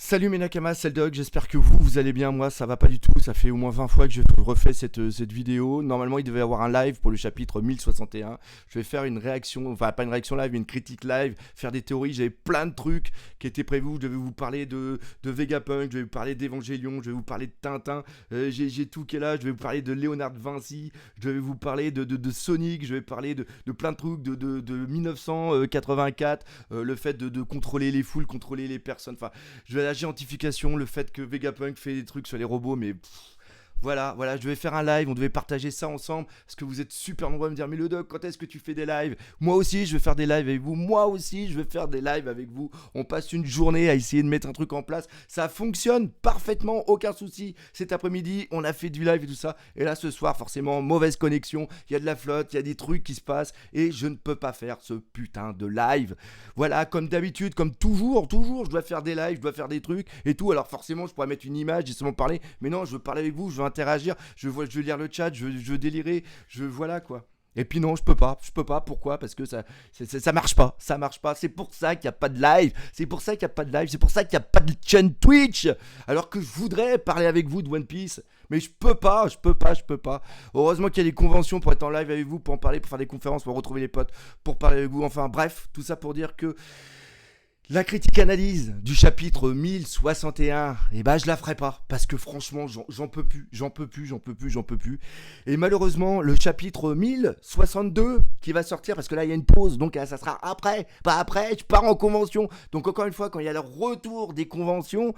Salut mes nakamas, c'est le Dog, j'espère que vous allez bien, moi ça va pas du tout, ça fait au moins 20 fois que je refais cette vidéo. Normalement il devait y avoir un live pour le chapitre 1061, je vais faire une réaction, enfin pas une réaction live, mais une critique live, faire des théories, j'avais plein de trucs qui étaient prévus, je devais vous parler de Vegapunk, je vais vous parler d'Evangelion, je vais vous parler de Tintin, j'ai tout qui est là, je vais vous parler de Léonard de Vinci, je vais vous parler de Sonic, je vais parler de plein de trucs, de 1984, le fait de contrôler les foules, contrôler les personnes, enfin je vais la géantification, le fait que Vegapunk fait des trucs sur les robots, mais voilà, je vais faire un live, on devait partager ça ensemble, parce que vous êtes super nombreux à me dire, mais le Doc, quand est-ce que tu fais des lives? Moi aussi, je vais faire des lives avec vous, moi aussi, je vais faire des lives avec vous, on passe une journée à essayer de mettre un truc en place, ça fonctionne parfaitement, aucun souci, cet après-midi, on a fait du live et tout ça, et là, ce soir, forcément, mauvaise connexion, il y a de la flotte, il y a des trucs qui se passent, et je ne peux pas faire ce putain de live. Voilà, comme d'habitude, comme toujours, je dois faire des lives, je dois faire des trucs, et tout, alors forcément, je pourrais mettre une image, justement parler, mais non, je veux parler avec vous, je veux interagir, je veux lire le chat, je veux délirer, voilà quoi. Et puis non, je peux pas, pourquoi? Parce que ça marche pas, c'est pour ça qu'il n'y a pas de live, c'est pour ça qu'il n'y a pas de chaîne Twitch, alors que je voudrais parler avec vous de One Piece, mais je peux pas. Heureusement qu'il y a des conventions pour être en live avec vous, pour en parler, pour faire des conférences, pour retrouver les potes, pour parler avec vous, enfin bref, tout ça pour dire que la critique analyse du chapitre 1061, et bah je la ferai pas, parce que franchement j'en peux plus. Et malheureusement le chapitre 1062 qui va sortir, parce que là il y a une pause, donc ça sera après, pas après, je pars en convention. Donc encore une fois, quand il y a le retour des conventions,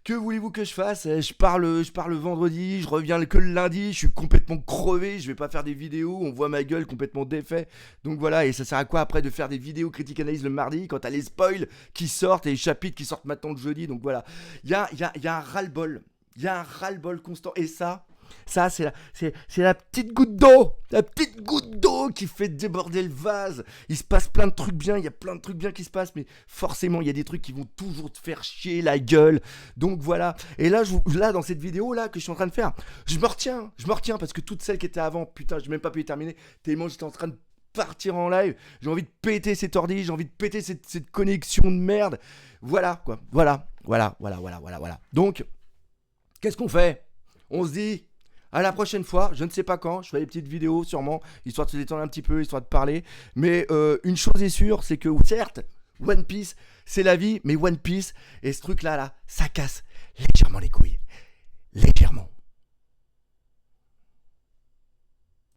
que voulez-vous que je fasse? Je pars le vendredi, je reviens que le lundi, je suis complètement crevé, je vais pas faire des vidéos, on voit ma gueule complètement défait. Donc voilà, et ça sert à quoi après de faire des vidéos critiques analyse le mardi quand t'as les spoils qui sortent et les chapitres qui sortent maintenant le jeudi. Donc voilà, il y a un ras-le-bol, constant, et ça, c'est la petite goutte d'eau qui fait déborder le vase. Il se passe plein de trucs bien, il y a plein de trucs bien qui se passent, mais forcément, il y a des trucs qui vont toujours te faire chier la gueule. Donc voilà. Et là, dans cette vidéo là que je suis en train de faire, je me retiens parce que toutes celles qui étaient avant, putain, j'ai même pas pu les terminer, tellement j'étais en train de partir en live, j'ai envie de péter cet ordi, j'ai envie de péter cette connexion de merde. Voilà, quoi. Voilà. Donc, qu'est-ce qu'on fait? On se dit, à la prochaine fois, je ne sais pas quand, je ferai des petites vidéos sûrement, histoire de se détendre un petit peu, histoire de parler. Mais une chose est sûre, c'est que certes, One Piece, c'est la vie, mais One Piece et ce truc-là, ça casse légèrement les couilles. Légèrement.